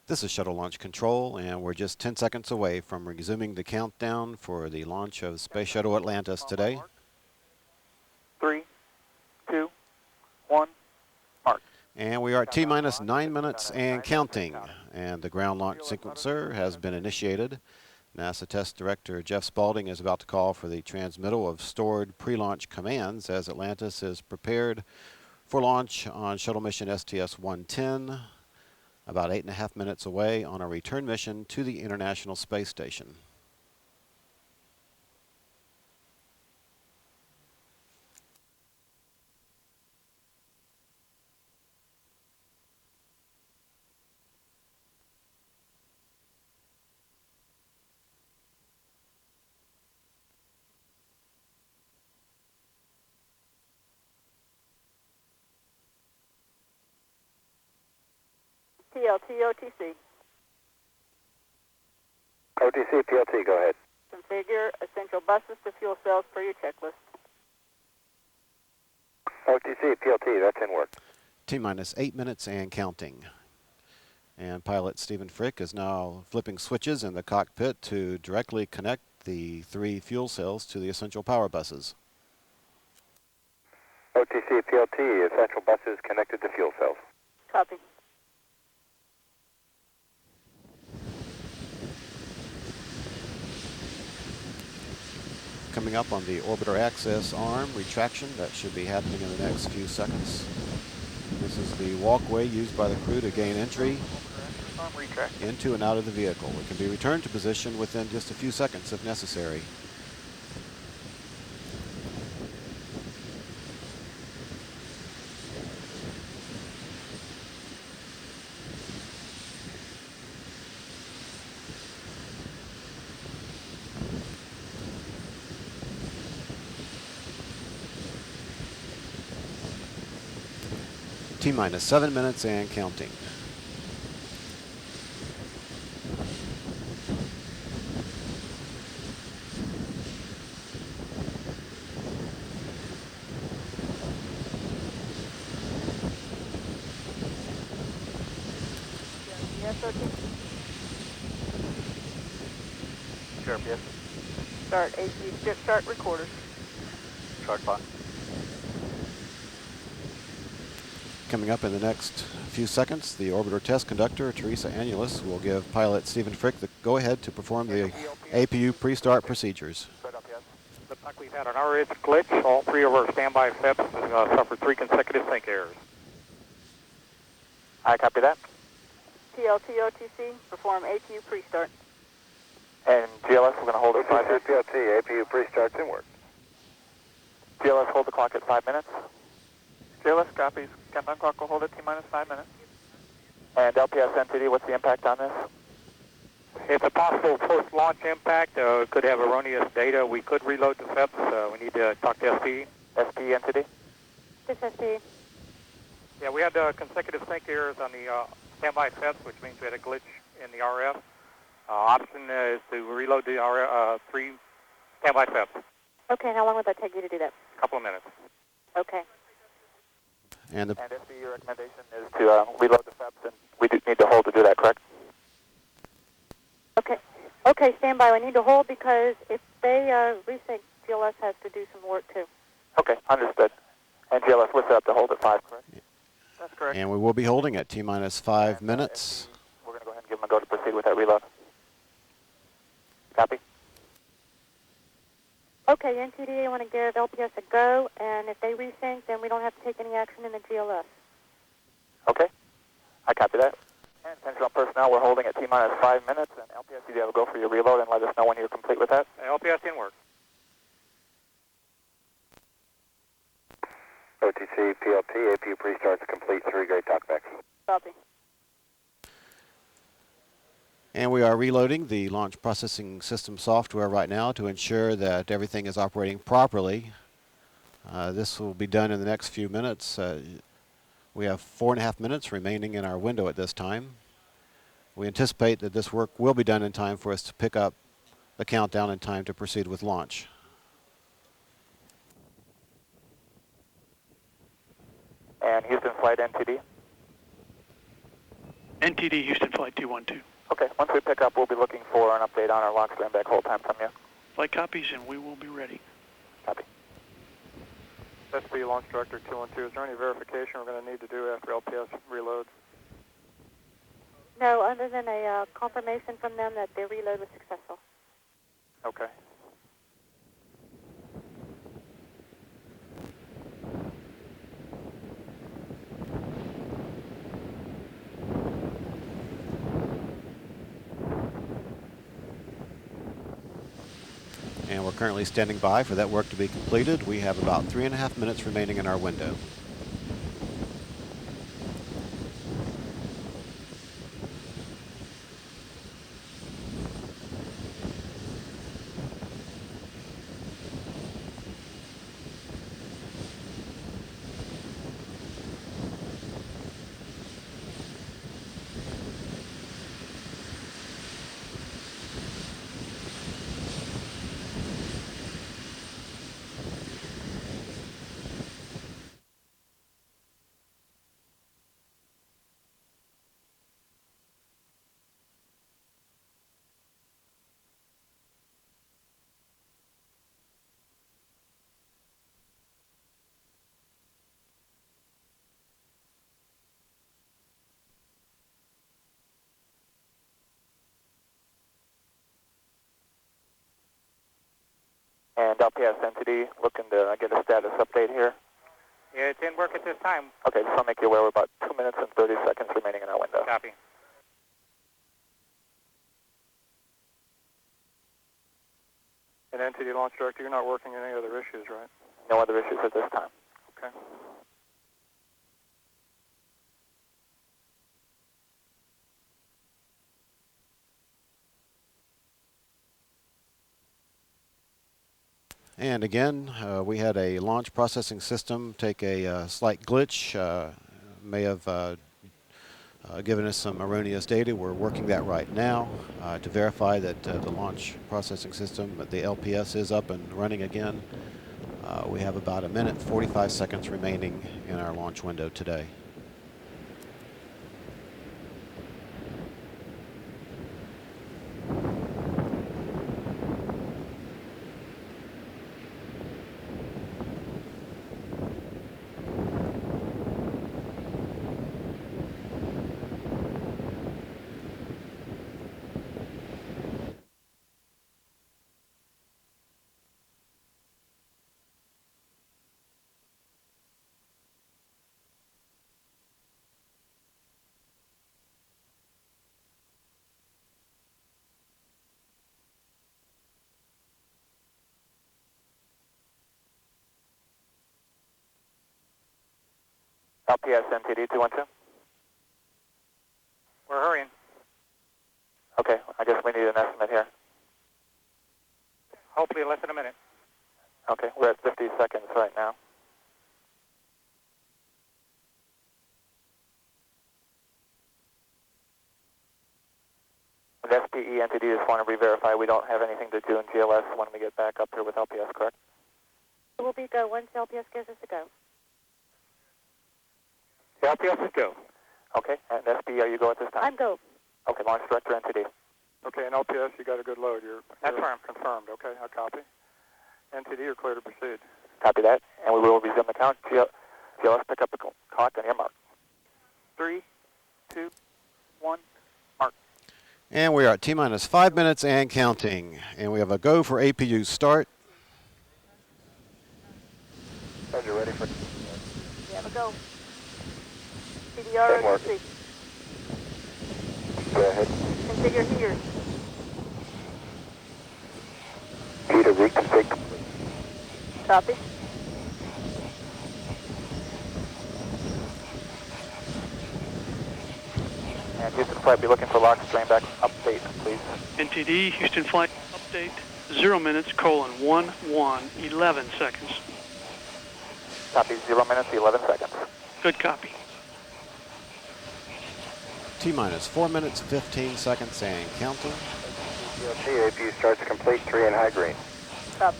This is Shuttle Launch Control, and we're just 10 seconds away from resuming the countdown for the launch of Space Shuttle Atlantis today. 3, 2, 1, mark. And we are at T-minus 9 minutes and counting, and the ground launch sequencer has been initiated. NASA Test Director Jeff Spaulding is about to call for the transmittal of stored pre-launch commands as Atlantis is prepared for launch on shuttle mission STS-110, about 8.5 minutes away on a return mission to the International Space Station. PLT, OTC. OTC, PLT, go ahead. Configure essential buses to fuel cells per your checklist. OTC, PLT, that's in work. T-minus 8 minutes and counting. And pilot Stephen Frick is now flipping switches in the cockpit to directly connect the 3 fuel cells to the essential power buses. OTC, PLT, essential buses connected to fuel cells. Copy. Coming up on the orbiter access arm retraction, that should be happening in the next few seconds. This is the walkway used by the crew to gain entry into and out of the vehicle. It can be returned to position within just a few seconds if necessary. T-minus 7 minutes and counting. Yes, OTC. Sure, yes. Start AC, start recorders. Chart bot. Coming up in the next few seconds, the orbiter test conductor, Teresa Annulus, will give pilot Stephen Frick the go-ahead to perform the APU pre-start procedures. Looks like we've had an RH glitch. All 3 of our standby FEPs suffered 3 consecutive sync errors. I copy that. PLT, OTC, perform APU pre-start. And GLS, we're going to hold it 5 minutes. PLT, APU pre-start's in work. GLS, hold the clock at 5 minutes. GLS copies. Countdown clock will hold at T-minus 5 minutes. And LPS NTD, what's the impact on this? It's a possible post-launch impact. Could have erroneous data. We could reload the FEPs. We need to talk to ST. ST NTD? This ST. Yeah, we had consecutive sync errors on the standby FEPs, which means we had a glitch in the RF. Option is to reload the 3 standby FEPs. Okay, how long would that take you to do that? A couple of minutes. Okay. And And ST, your recommendation is to reload the FEPs, and we do need to hold to do that, correct? Okay. Okay, stand by. I need to hold because if they resync, GLS has to do some work too. Okay, understood. And GLS, we're set up to hold at 5, correct? That's correct. we will be holding at T-minus 5 minutes. We're going to go ahead and give them a go to proceed with that reload. Copy? Okay, NTD, I want to give LPS a go, and if they resync, then we don't have to take any action in the GLS. Okay, I copy that. And attention all personnel, we're holding at T-minus 5 minutes, and LPS, you have a go for your reload, and let us know when you're complete with that. LPS in work. OTC, PLT, APU pre-start's complete, 3 great talkbacks. Copy. And we are reloading the launch processing system software right now to ensure that everything is operating properly. This will be done in the next few minutes. We have 4.5 minutes remaining in our window at this time. We anticipate that this work will be done in time for us to pick up the countdown in time to proceed with launch. And Houston Flight NTD. NTD Houston Flight 212. Okay, once we pick up, we'll be looking for an update on our lock stand back hold time from you. Flight copies, and we will be ready. Copy. SP Launch Director 212, is there any verification we're going to need to do after LPS reloads? No, other than a confirmation from them that their reload was successful. Okay. And we're currently standing by for that work to be completed. We have about 3.5 minutes remaining in our window. And LPS NTD looking to get a status update here. Yeah, it didn't work at this time. Okay, just want to make you aware we're about 2 minutes and 30 seconds remaining in our window. Copy. And NTD Launch Director, you're not working on any other issues, right? No other issues at this time. Okay. And again, we had a launch processing system take a slight glitch, may have given us some erroneous data. We're working that right now to verify that the launch processing system, the LPS, is up and running again. We have about 1 minute 45 seconds remaining in our launch window today. LPS NTD 212. We're hurrying. Okay, I guess we need an estimate here. Hopefully less than a minute. Okay, we're at 50 seconds right now. With SPE NTD, just want to re-verify we don't have anything to do in GLS when we get back up here with LPS, correct? It will be go once LPS gives us a go. LPS is go. Okay, and SPE, are you go at this time? I'm go. Okay, Launch Director NTD. Okay, and LPS, you got a good load. That's You're confirmed. Okay, I copy. NTD, you're clear to proceed. Copy that, and we will resume the count. GLS, pick up the clock on your mark. 3, 2, 1, mark. And we are at T-minus 5 minutes and counting. And we have a go for APU start. Are you ready for? We have a go. CDR OTC. Go ahead. Configure here. Peter, reconfig. Copy. And Houston Flight, be looking for lock strain back update, please. NTD Houston Flight update 0 minutes, 11 seconds. Copy, 0 minutes, 11 seconds. Good copy. T-minus 4 minutes, 15 seconds and counting. APU starts complete, 3 in high green. Copy.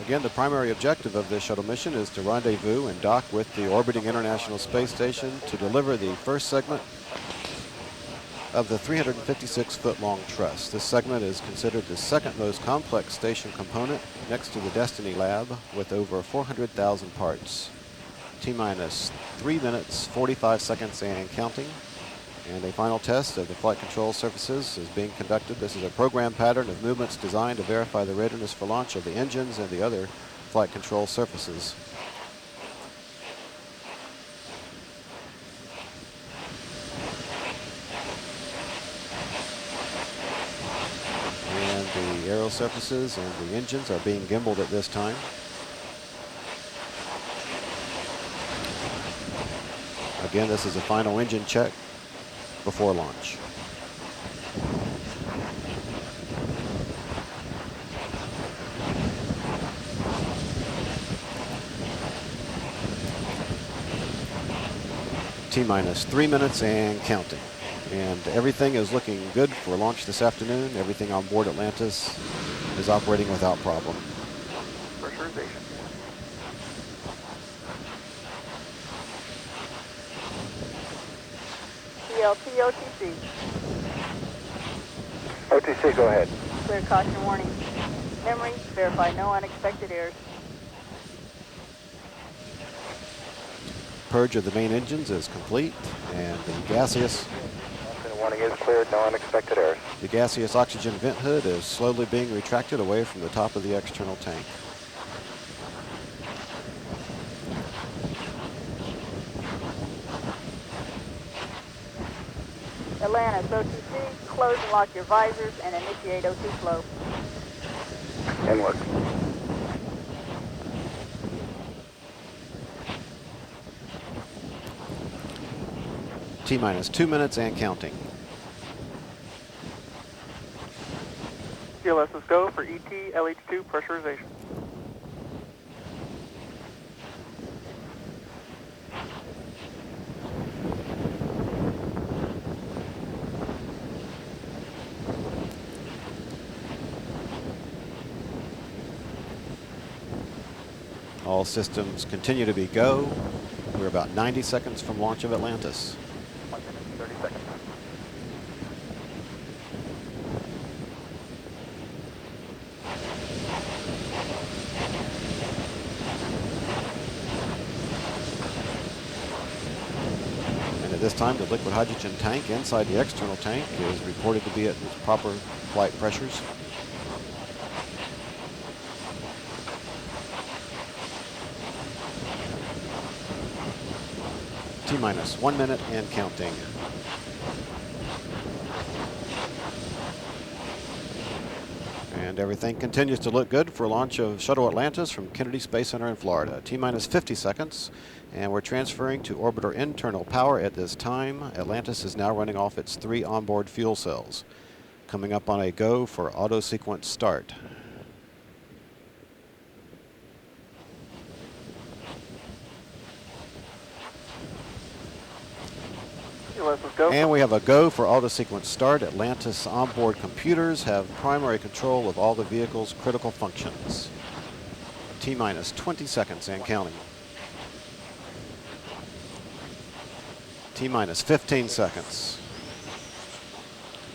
Again, the primary objective of this shuttle mission is to rendezvous and dock with the orbiting International Space Station to deliver the first segment of the 356-foot-long truss. This segment is considered the second most complex station component next to the Destiny Lab with over 400,000 parts. T-minus 3 minutes, 45 seconds and counting. And a final test of the flight control surfaces is being conducted. This is a program pattern of movements designed to verify the readiness for launch of the engines and the other flight control surfaces. And the aero surfaces and the engines are being gimbaled at this time. Again, this is a final engine check before launch. T-minus 3 minutes and counting. And everything is looking good for launch this afternoon. Everything on board Atlantis is operating without problem. Pressurization. TLT, OTC. OTC, go ahead. Clear caution warning. Memory, verify no unexpected errors. Purge of the main engines is complete, and the gaseous Warning is cleared, no unexpected errors. The gaseous oxygen vent hood is slowly being retracted away from the top of the external tank. Atlantis, OTC, close and lock your visors and initiate OT flow. Inward. T-minus 2 minutes and counting. GLS's go for ET, LH2 pressurization. All systems continue to be go. We're about 90 seconds from launch of Atlantis. 1 minute, 30 seconds. And at this time, the liquid hydrogen tank inside the external tank is reported to be at its proper flight pressures. T-minus 1 minute and counting. And everything continues to look good for launch of Shuttle Atlantis from Kennedy Space Center in Florida. T-minus 50 seconds, and we're transferring to orbiter internal power at this time. Atlantis is now running off its 3 onboard fuel cells. Coming up on a go for auto sequence start. GLS's go. And we have a go for auto sequence start. Atlantis onboard computers have primary control of all the vehicle's critical functions. T-minus 20 seconds and counting. T-minus 15 seconds.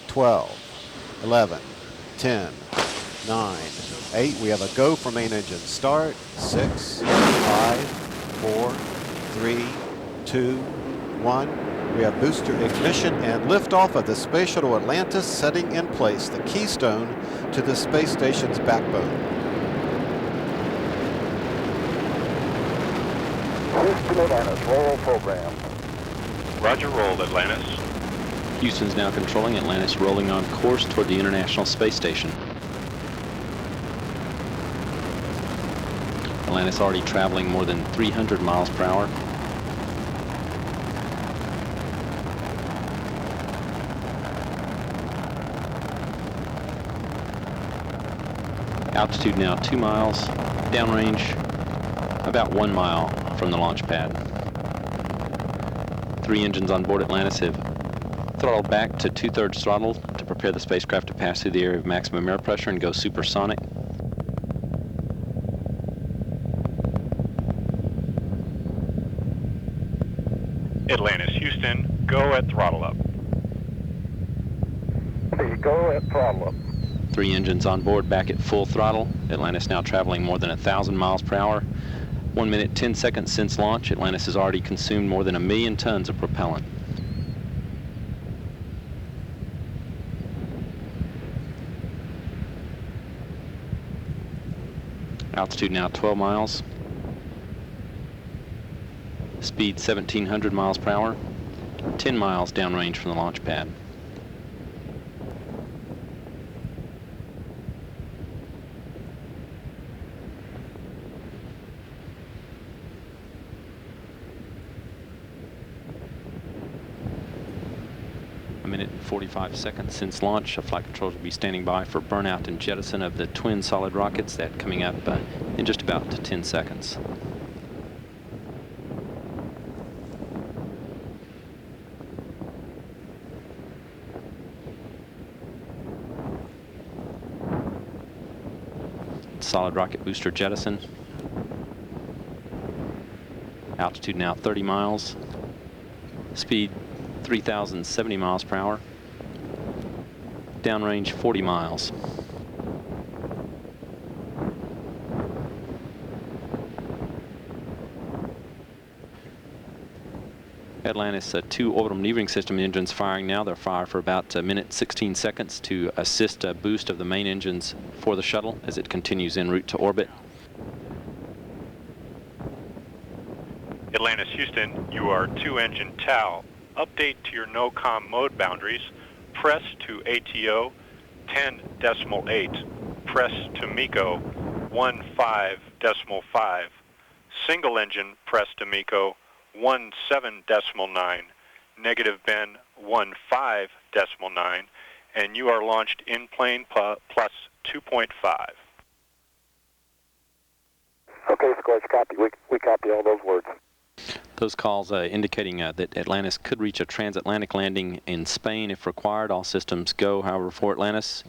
12, 11, 10, 9, 8. We have a go for main engine start. 6, 5, 4, 3, 2, 1. We have booster ignition and liftoff of the Space Shuttle Atlantis, setting in place the keystone to the space station's backbone. Houston Atlantis, roll program. Roger, roll, Atlantis. Houston's now controlling Atlantis, rolling on course toward the International Space Station. Atlantis already traveling more than 300 miles per hour. Altitude now 2 miles, downrange about 1 mile from the launch pad. 3 engines on board Atlantis have throttled back to 2/3 throttle to prepare the spacecraft to pass through the area of maximum air pressure and go supersonic. Atlantis, Houston, go at throttle up. Go at throttle up. 3 engines on board back at full throttle. Atlantis now traveling more than 1,000 miles per hour. 1 minute, 10 seconds since launch. Atlantis has already consumed more than 1 million tons of propellant. Altitude now 12 miles. Speed 1,700 miles per hour. 10 miles downrange from the launch pad. A minute and 45 seconds since launch. Flight controls will be standing by for burnout and jettison of the twin solid rockets. That coming up in just about 10 seconds. Solid rocket booster jettison. Altitude now 30 miles. Speed 3,070 miles per hour. Downrange 40 miles. Atlantis 2 orbital maneuvering system engines firing now. They'll fire for about a minute 16 seconds to assist a boost of the main engines for the shuttle as it continues en route to orbit. Atlantis, Houston, you are 2-engine TAL. Update to your no-com mode boundaries. Press to ATO 10.8. Press to MECO 15.5. Single engine press to MECO 17.9. Negative Ben 15.9. And you are launched in plane plus 2.5. Okay, Scorch, copy. We copy all those words. Those calls indicating that Atlantis could reach a transatlantic landing in Spain if required. All systems go, however, for Atlantis.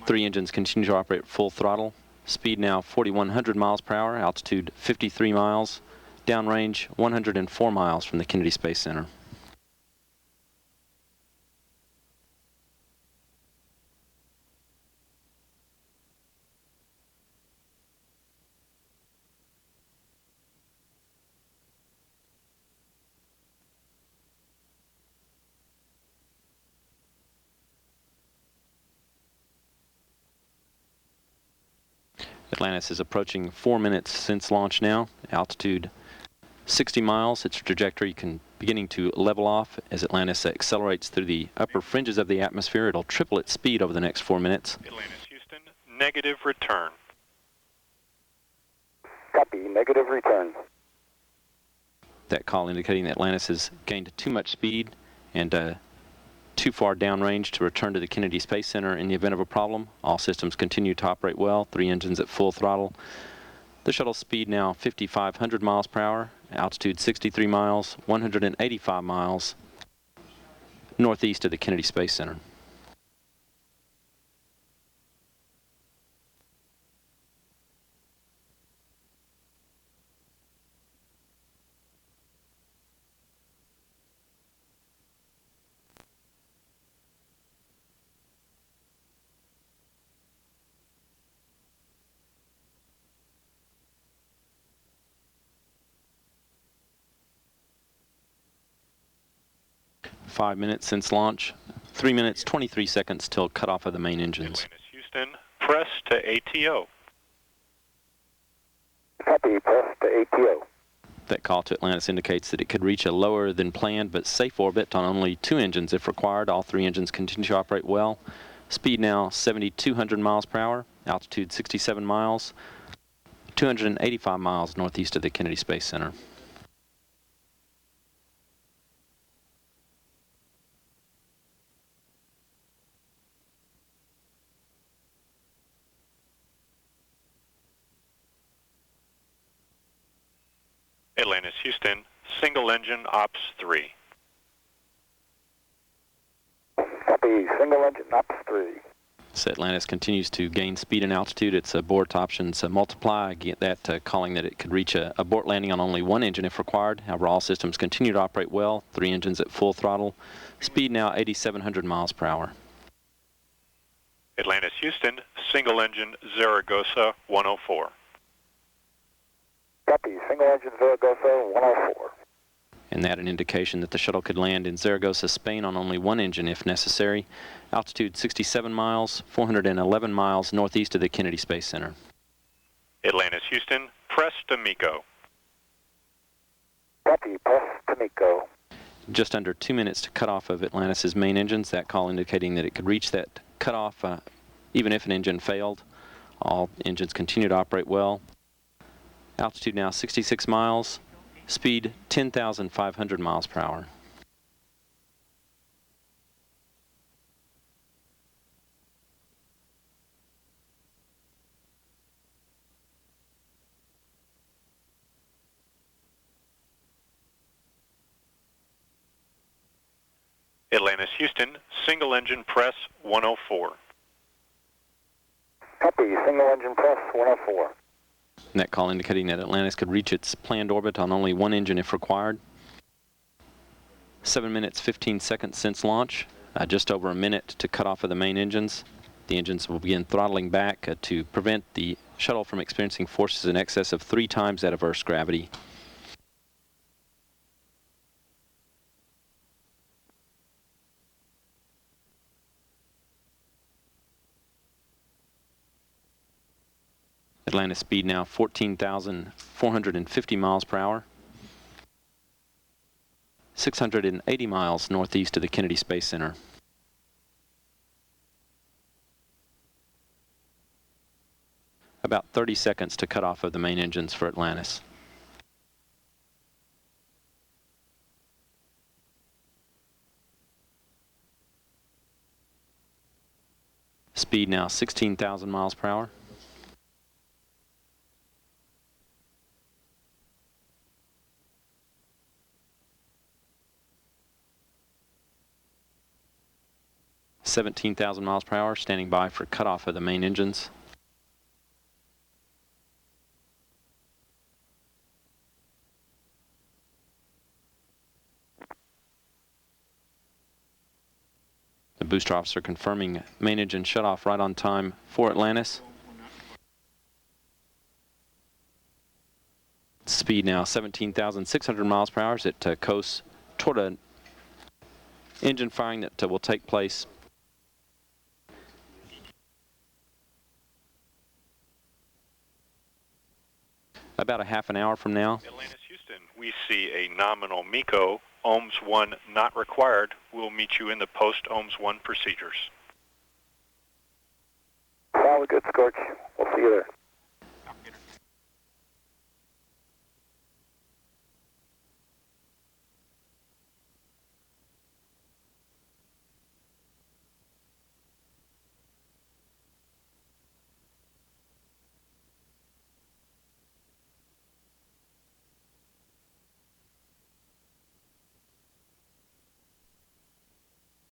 3 engines continue to operate full throttle. Speed now 4,100 miles per hour. Altitude 53 miles. Downrange 104 miles from the Kennedy Space Center. Atlantis is approaching 4 minutes since launch now. Altitude 60 miles. Its trajectory beginning to level off as Atlantis accelerates through the upper fringes of the atmosphere. It'll triple its speed over the next 4 minutes. Atlantis, Houston, negative return. Copy, negative return. That call indicating that Atlantis has gained too much speed and too far downrange to return to the Kennedy Space Center in the event of a problem. All systems continue to operate well. 3 engines at full throttle. The shuttle speed now 5,500 miles per hour. Altitude 63 miles, 185 miles northeast of the Kennedy Space Center. Five minutes since launch, 3 minutes, 23 seconds till cutoff of the main engines. Atlantis, Houston, press to ATO. Copy, press to ATO. That call to Atlantis indicates that it could reach a lower than planned but safe orbit on only 2 engines if required. All 3 engines continue to operate well. Speed now 7,200 miles per hour. Altitude 67 miles, 285 miles northeast of the Kennedy Space Center. Atlantis, Houston, single engine ops 3. Copy, single engine ops 3. So Atlantis continues to gain speed and altitude. Its abort options multiply, get that calling that it could reach a abort landing on only one engine if required. However, all systems continue to operate well, 3 engines at full throttle. Speed now 8,700 miles per hour. Atlantis Houston, single engine Zaragoza 104. Copy, single engine Zaragoza 104. And that an indication that the shuttle could land in Zaragoza, Spain on only one engine if necessary. Altitude 67 miles, 411 miles northeast of the Kennedy Space Center. Atlantis Houston, press to MECO. Copy, press to MECO. Just under 2 minutes to cutoff of Atlantis' main engines, that call indicating that it could reach that cutoff even if an engine failed. All engines continue to operate well. Altitude now 66 miles, speed 10,500 miles per hour. Atlantis Houston, single engine press 104. Copy, single engine press 104. And that call indicating that Atlantis could reach its planned orbit on only one engine if required. 7 minutes, 15 seconds since launch. Just over a minute to cut off of the main engines. The engines will begin throttling back to prevent the shuttle from experiencing forces in excess of 3 times that of Earth's gravity. Atlantis speed now 14,450 miles per hour. 680 miles northeast of the Kennedy Space Center. About 30 seconds to cut off of the main engines for Atlantis. Speed now 16,000 miles per hour. $17,000 miles per hour, standing by for cutoff of the main engines. The booster officer confirming main engine shutoff right on time for Atlantis. Speed now 17,600 miles per hour as it coasts toward an engine firing that will take place about a half an hour from now. Atlantis Houston, we see a nominal MECO, OHMS 1 not required. We'll meet you in the post-OHMS 1 procedures. Solid, good, Scorch. We'll see you there.